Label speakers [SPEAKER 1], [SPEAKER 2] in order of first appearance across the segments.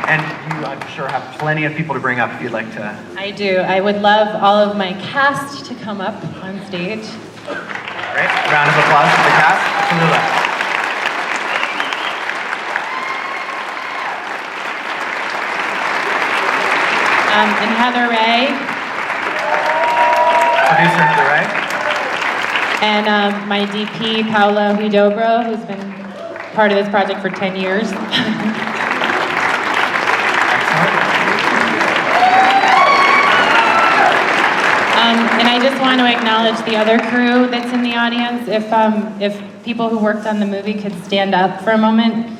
[SPEAKER 1] And you, I'm sure, have plenty of people to bring up if you'd like to.
[SPEAKER 2] I do. I would love all of my cast to come up on stage.
[SPEAKER 1] Great. Round of applause for the cast. Tallulah.
[SPEAKER 2] And Heather Ray.
[SPEAKER 1] Producer Heather Ray.
[SPEAKER 2] And my DP, Paula Huidobro, who's been part of this project for 10 years. And I just want to acknowledge the other crew that's in the audience. If people who worked on the movie could stand up for a moment.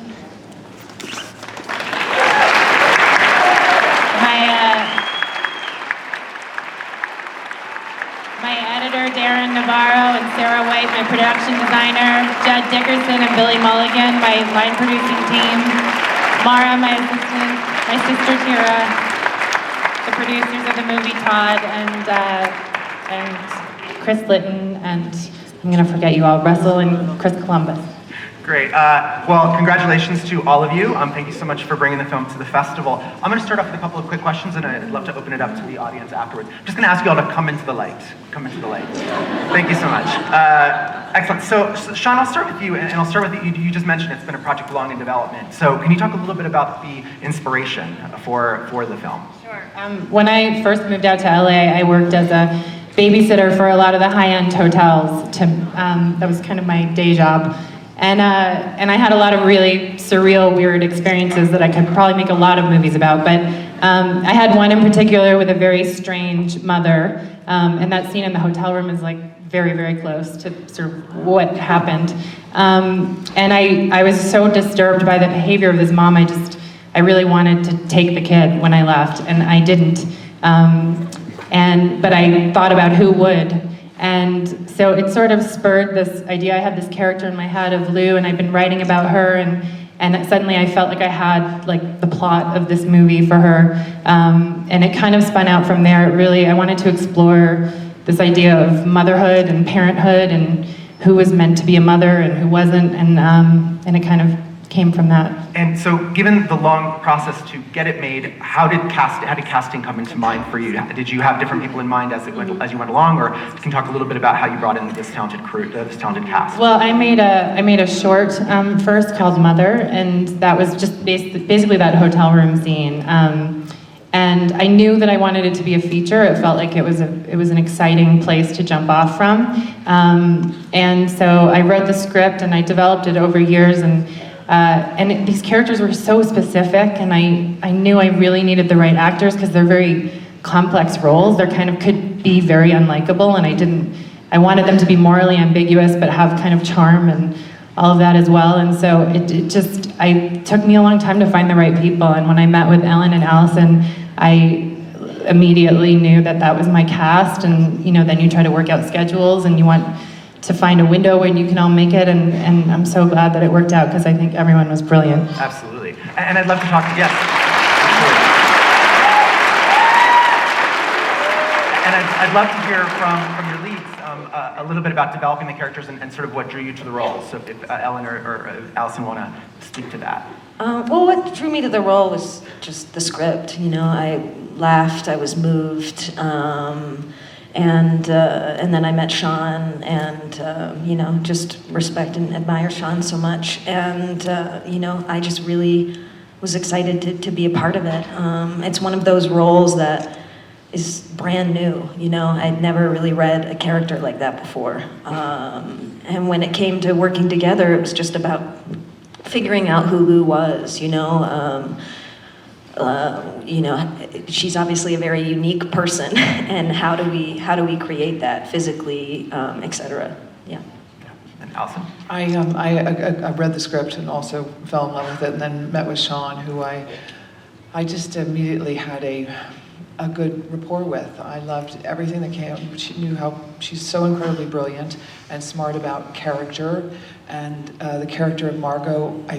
[SPEAKER 2] My editor, Darren Navarro, and Sarah White, my production designer, Judd Dickerson and Billy Mulligan, my line producing team, Mara, my assistant, my sister Tira, the producers of the movie, Todd, and Chris Litton, and I'm gonna forget you all, Russell and Chris Columbus.
[SPEAKER 1] Great. Well, congratulations to all of you. Thank you so much for bringing the film to the festival. I'm going to start off with a couple of quick questions, and I'd love to open it up to the audience afterwards. I'm just going to ask you all to come into the light. Come into the light. Thank you so much. Excellent. So, Sean, I'll start with you, and I'll start with you. You just mentioned it's been a project long in development. So, can you talk a little bit about the inspiration for the film?
[SPEAKER 2] Sure. When I first moved out to LA, I worked as a babysitter for a lot of the high-end hotels. That was kind of my day job. And I had a lot of really surreal, weird experiences that I could probably make a lot of movies about. But I had one in particular with a very strange mother. And that scene in the hotel room is like very, very close to sort of what happened. And I was so disturbed by the behavior of this mom. I really wanted to take the kid when I left, and I didn't. But I thought about who would. And so it sort of spurred this idea. I had this character in my head of Lou, and I'd been writing about her, and suddenly I felt like I had like the plot of this movie for her. And it kind of spun out from there. I wanted to explore this idea of motherhood and parenthood and who was meant to be a mother and who wasn't, and it kind of came from that.
[SPEAKER 1] And so, given the long process to get it made, how did casting come into mind for you? Did you have different people in mind as you went along, or can you talk a little bit about how you brought in this talented crew, this talented cast?
[SPEAKER 2] Well, I made a short first called Mother, and that was just basically that hotel room scene. And I knew that I wanted it to be a feature. It felt like it was an exciting place to jump off from. And so I wrote the script and I developed it over years, and these characters were so specific, and I knew I really needed the right actors because they're very complex roles. They kind of could be very unlikable, and I wanted them to be morally ambiguous but have kind of charm and all of that as well. And so it took me a long time to find the right people. And when I met with Ellen and Allison, I immediately knew that was my cast. And then you try to work out schedules, and you want to find a window when you can all make it, and I'm so glad that it worked out because I think everyone was brilliant.
[SPEAKER 1] Absolutely. And I'd love to talk to, yes. Absolutely. And I'd love to hear from your leads a little bit about developing the characters and sort of what drew you to the role. So if Ellen or Allison want to speak to that.
[SPEAKER 3] Well, what drew me to the role was just the script. I laughed, I was moved. And then I met Sean, and just respect and admire Sean so much, and I just really was excited to be a part of it. It's one of those roles that is brand new. I'd never really read a character like that before, and when it came to working together, it was just about figuring out who Lou was. She's obviously a very unique person, and how do we create that physically, etc. Yeah.
[SPEAKER 1] And Allison?
[SPEAKER 4] I read the script and also fell in love with it, and then met with Sean, who I just immediately had a good rapport with. I loved everything that came. She knew how she's so incredibly brilliant and smart about character, and the character of Margot, I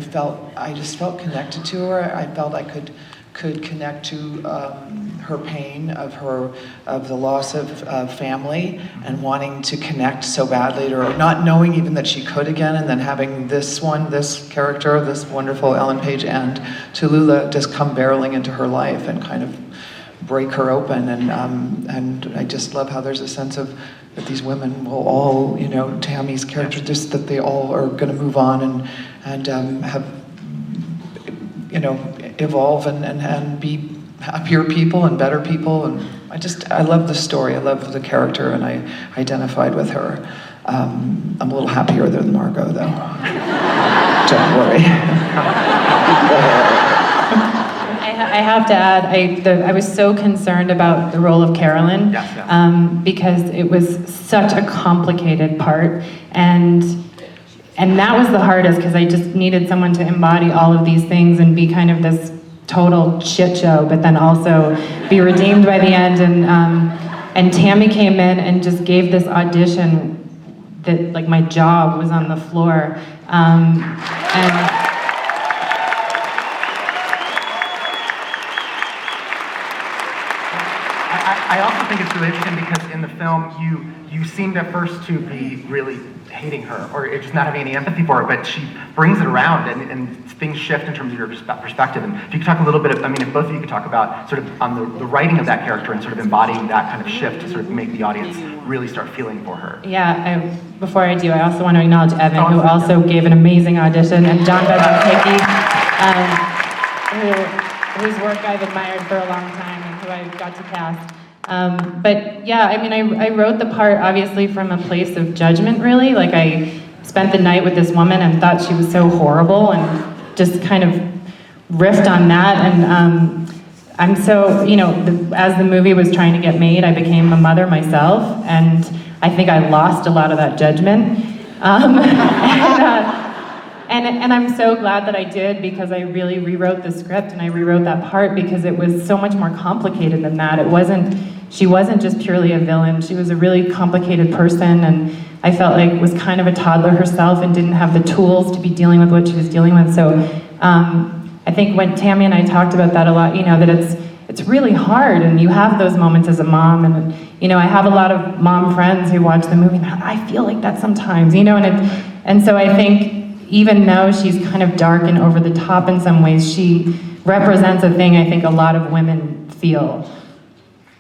[SPEAKER 4] just felt connected to her. I felt I could connect to her pain of the loss of family and wanting to connect so badly to her, not knowing even that she could again, and then having this character, this wonderful Ellen Page and Tallulah just come barreling into her life and kind of break her open. And I just love how there's a sense of that these women will all, Tammy's character, just that they all are going to move on and have, evolve and be happier people and better people. And I love the story. I love the character, and I identified with her. I'm a little happier than Margot, though. Don't worry.
[SPEAKER 2] I have to add, I was so concerned about the role of Carolyn, because it was such a complicated part, and that was the hardest, because I just needed someone to embody all of these things and be kind of this total shit show, but then also be redeemed by the end. And Tammy came in and just gave this audition that, like, my jaw was on the floor, and.
[SPEAKER 1] I also think it's really interesting because in the film, you seemed at first to be really hating her, or just not having any empathy for her, but she brings it around, and things shift in terms of your perspective. And if you could talk a little bit, if both of you could talk about sort of on the writing of that character and sort of embodying that kind of shift to sort of make the audience really start feeling for her.
[SPEAKER 2] Yeah, before I do, I also want to acknowledge Evan, who also gave an amazing audition, and John Bevan-Hickey, whose work I've admired for a long time and who I got to cast. But yeah, I wrote the part obviously from a place of judgment, really. Like, I spent the night with this woman and thought she was so horrible and just kind of riffed on that. And I'm so, as the movie was trying to get made, I became a mother myself, and I think I lost a lot of that judgment. And I'm so glad that I did, because I really rewrote the script and I rewrote that part, because it was so much more complicated than that. She wasn't just purely a villain. She was a really complicated person, and I felt like was kind of a toddler herself and didn't have the tools to be dealing with what she was dealing with. So I think when Tammy and I talked about that a lot, that it's really hard, and you have those moments as a mom, and I have a lot of mom friends who watch the movie, and I feel like that sometimes, and so I think, even though she's kind of dark and over the top in some ways, she represents a thing I think a lot of women feel.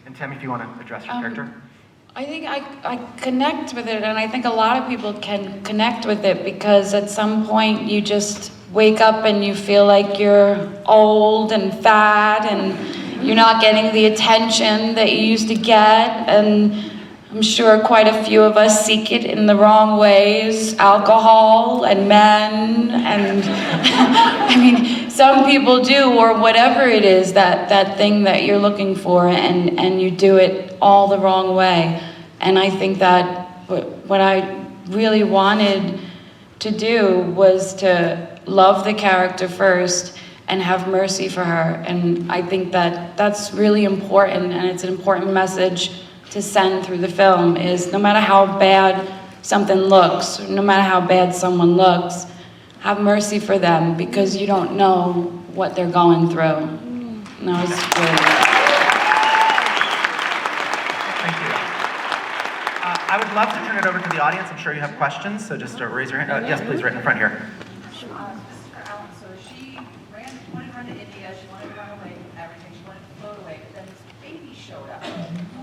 [SPEAKER 1] And Tammy, if you want to address your character.
[SPEAKER 5] I think I connect with it, and I think a lot of people can connect with it, because at some point you just wake up and you feel like you're old and fat and you're not getting the attention that you used to get, and I'm sure quite a few of us seek it in the wrong ways, alcohol and men, and some people do, or whatever it is, that thing that you're looking for, and you do it all the wrong way. And I think that what I really wanted to do was to love the character first and have mercy for her. And I think that that's really important, and it's an important message to send through the film, is no matter how bad something looks, no matter how bad someone looks, have mercy for them, because you don't know what they're going through. And that was really...
[SPEAKER 1] Thank you. I would love to turn it over to the audience. I'm sure you have questions, so just raise your hand. Yes, please, right in the front here.
[SPEAKER 6] For Ellen, so she wanted to run to India, she wanted to run away from everything, she wanted to float away, but then this baby showed up.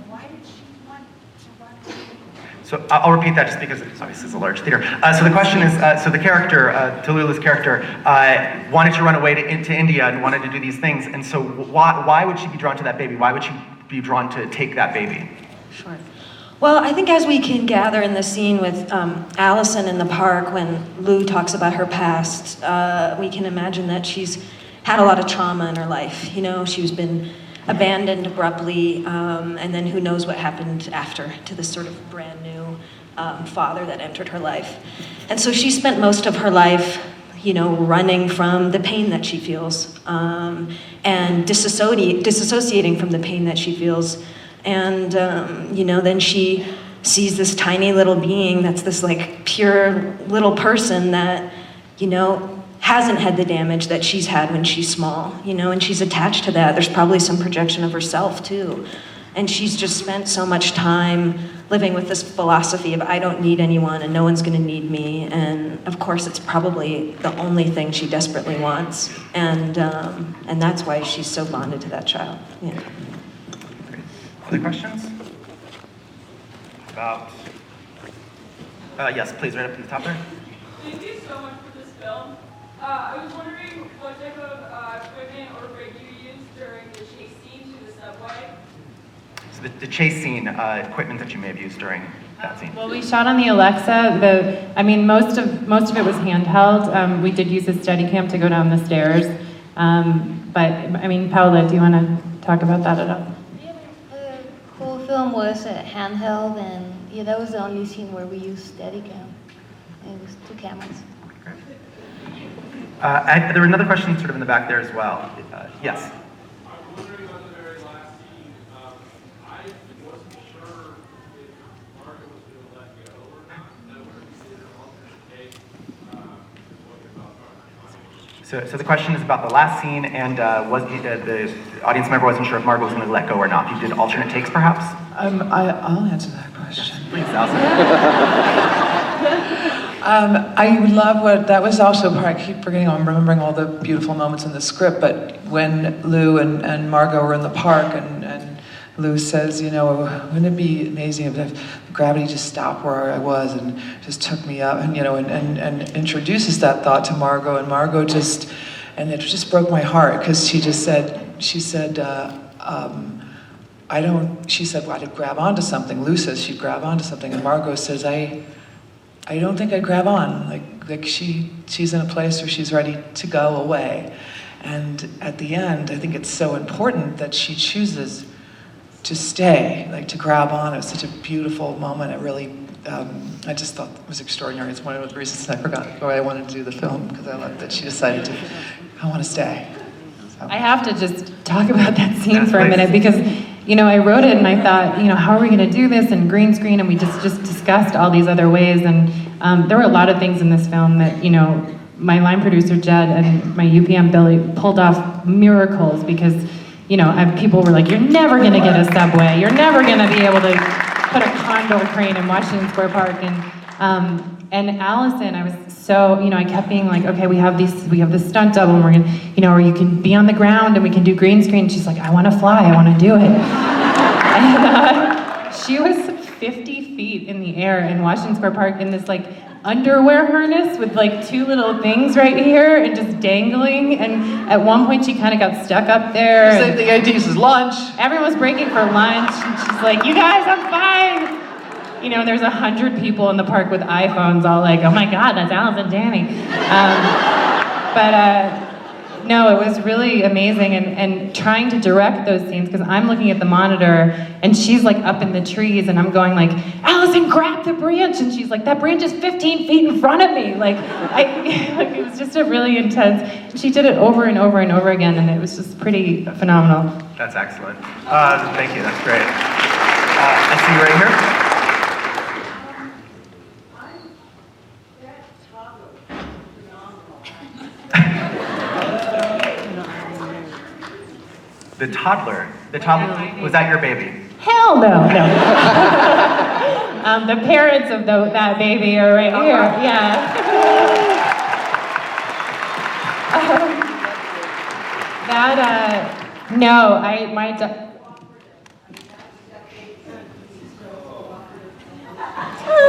[SPEAKER 6] Why did she want to run away?
[SPEAKER 1] So I'll repeat that just because obviously it's a large theater. So the question is, so the character, Tallulah's character, wanted to run away to India and wanted to do these things, and so why would she be drawn to that baby? Why would she be drawn to take that baby?
[SPEAKER 3] Sure. Well, I think as we can gather in the scene with Allison in the park, when Lou talks about her past, we can imagine that she's had a lot of trauma in her life. She's been abandoned abruptly, and then who knows what happened after to this sort of brand new father that entered her life. And so she spent most of her life, running from the pain that she feels, and disassociating from the pain that she feels. And, then she sees this tiny little being that's this, like, pure little person that, hasn't had the damage that she's had when she's small, you know, and she's attached to that. There's probably some projection of herself too. And she's just spent so much time living with this philosophy of I don't need anyone and no one's gonna need me. And of course it's probably the only thing she desperately wants. And that's why she's so bonded to that child. Yeah.
[SPEAKER 1] Great. Other questions? About, yes, please, right up to the top there.
[SPEAKER 7] Thank you so much for this film. I was wondering what type of equipment or rig you used during the chase scene to the subway.
[SPEAKER 1] So the chase scene, equipment that you may have used during that scene.
[SPEAKER 2] Well, we shot on the Alexa. Most of it was handheld. We did use a Steadicam to go down the stairs. Paula, do you want to talk about that at all?
[SPEAKER 8] Yeah, the whole film was handheld, and yeah, that was the only scene where we used Steadicam. It was 2 cameras.
[SPEAKER 1] There were another question sort of in the back there as well. Yes.
[SPEAKER 9] I'm wondering about the very last scene. I wasn't sure if Margaret was going to let go or not. That would be an alternate take. What about that?
[SPEAKER 1] So the question is about the last scene, and the audience member wasn't sure if Margaret was going to let go or not. You did alternate takes, perhaps?
[SPEAKER 4] I'll answer that question.
[SPEAKER 1] Please, Allison.
[SPEAKER 4] I love that was also part, I keep forgetting, I'm remembering all the beautiful moments in the script, but when Lou and Margot were in the park and Lou says, you know, wouldn't it be amazing if gravity just stopped where I was and just took me up, and, you know, and introduces that thought to Margot, and Margot and it just broke my heart, because she said, well, I'd grab onto something. Lou says she'd grab onto something, and Margot says, I don't think I'd grab on. Like she's in a place where she's ready to go away. And at the end, I think it's so important that she chooses to stay, like to grab on. It was such a beautiful moment. It really, I just thought it was extraordinary. It's one of the reasons I forgot why I wanted to do the film, because I loved that she decided I want to stay. So.
[SPEAKER 2] I have to just talk about that scene for a minute, because you know, I wrote it and I thought, you know, how are we going to do this, and green screen, and we just discussed all these other ways, and there were a lot of things in this film that, you know, my line producer Jed and my UPM Billy pulled off miracles, because, you know, people were like, you're never going to get a subway, you're never going to be able to put a condor crane in Washington Square Park, and Allison, I was so, you know, I kept being like, okay, we have this stunt double, and we're gonna, you know, or you can be on the ground and we can do green screen. She's like, I want to fly, I want to do it. And she was 50 feet in the air in Washington Square Park in this like underwear harness with like 2 little things right here and just dangling. And at one point she kind of got stuck up there.
[SPEAKER 4] So the idea is lunch.
[SPEAKER 2] Everyone was breaking for lunch, and she's like, you guys, I'm fine. You know, there's 100 people in the park with iPhones all like, oh my God, that's Allison Janney. No, it was really amazing, and trying to direct those scenes, because I'm looking at the monitor and she's like up in the trees and I'm going like, Allison, grab the branch, and she's like, that branch is 15 feet in front of me. Like it was just a really intense, she did it over and over and over again, and it was just pretty phenomenal.
[SPEAKER 1] That's excellent. Thank you, that's great. I see you right here. The toddler, was that your baby?
[SPEAKER 2] Hell no. The parents of that baby are right here, yeah.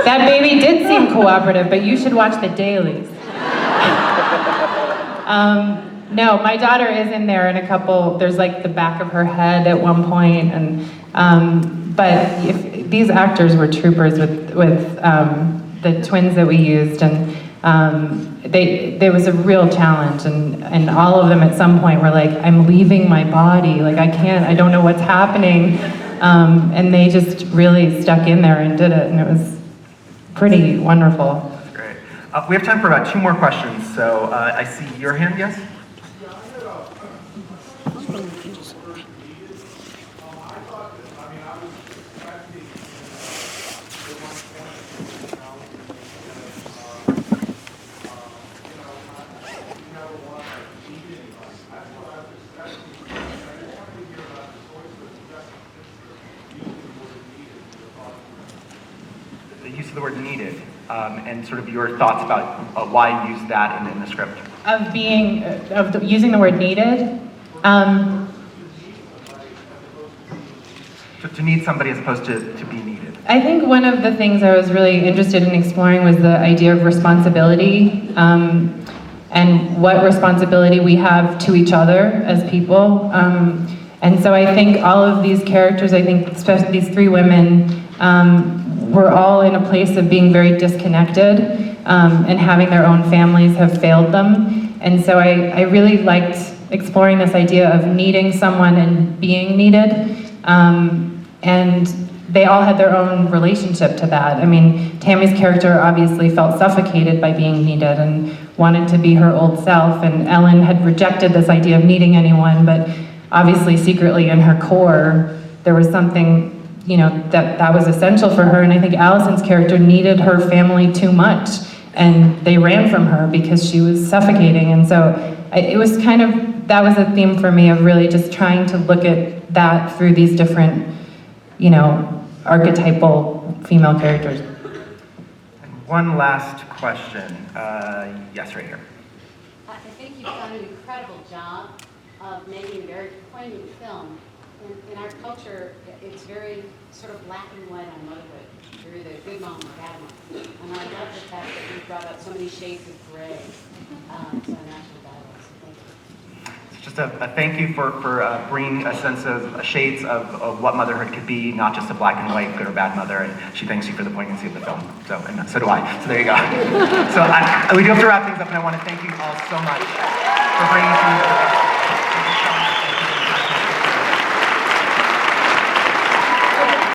[SPEAKER 2] That baby did seem cooperative, but you should watch the dailies. No, my daughter is in there in a couple, there's like the back of her head at one point, and but these actors were troopers with the twins that we used, and there was a real challenge, and all of them at some point were like, I'm leaving my body, like I don't know what's happening, and they just really stuck in there and did it, and it was pretty wonderful.
[SPEAKER 1] That's great. We have time for about 2 more questions, so I see your hand, yes? and sort of your thoughts about why you used that in the script.
[SPEAKER 2] Using the word needed.
[SPEAKER 1] To need somebody as opposed to be needed.
[SPEAKER 2] I think one of the things I was really interested in exploring was the idea of responsibility, and what responsibility we have to each other as people. And so I think all of these characters, I think especially these three women, were all in a place of being very disconnected, and having their own families have failed them. And so I really liked exploring this idea of needing someone and being needed. And they all had their own relationship to that. I mean, Tammy's character obviously felt suffocated by being needed and wanted to be her old self, and Ellen had rejected this idea of needing anyone, but obviously secretly in her core, there was something, you know, that was essential for her, and I think Allison's character needed her family too much, and they ran from her because she was suffocating, and so it was kind of, that was a theme for me of really just trying to look at that through these different, you know, archetypal female characters.
[SPEAKER 1] And one last question. Yes, right here.
[SPEAKER 10] I think you've done an incredible job of making a very poignant film. In our culture, it's very sort of black and white on motherhood. You're either a good mom or a bad mom. And I love the fact that you brought out so many shades of gray to the national dialogue. So thank you.
[SPEAKER 1] Just a thank you for bringing a sense of shades of what motherhood could be, not just a black and white, good or bad mother, and she thanks you for the poignancy of the film. So, and so do I. So there you go. So we do have to wrap things up, and I want to thank you all so much for bringing us to the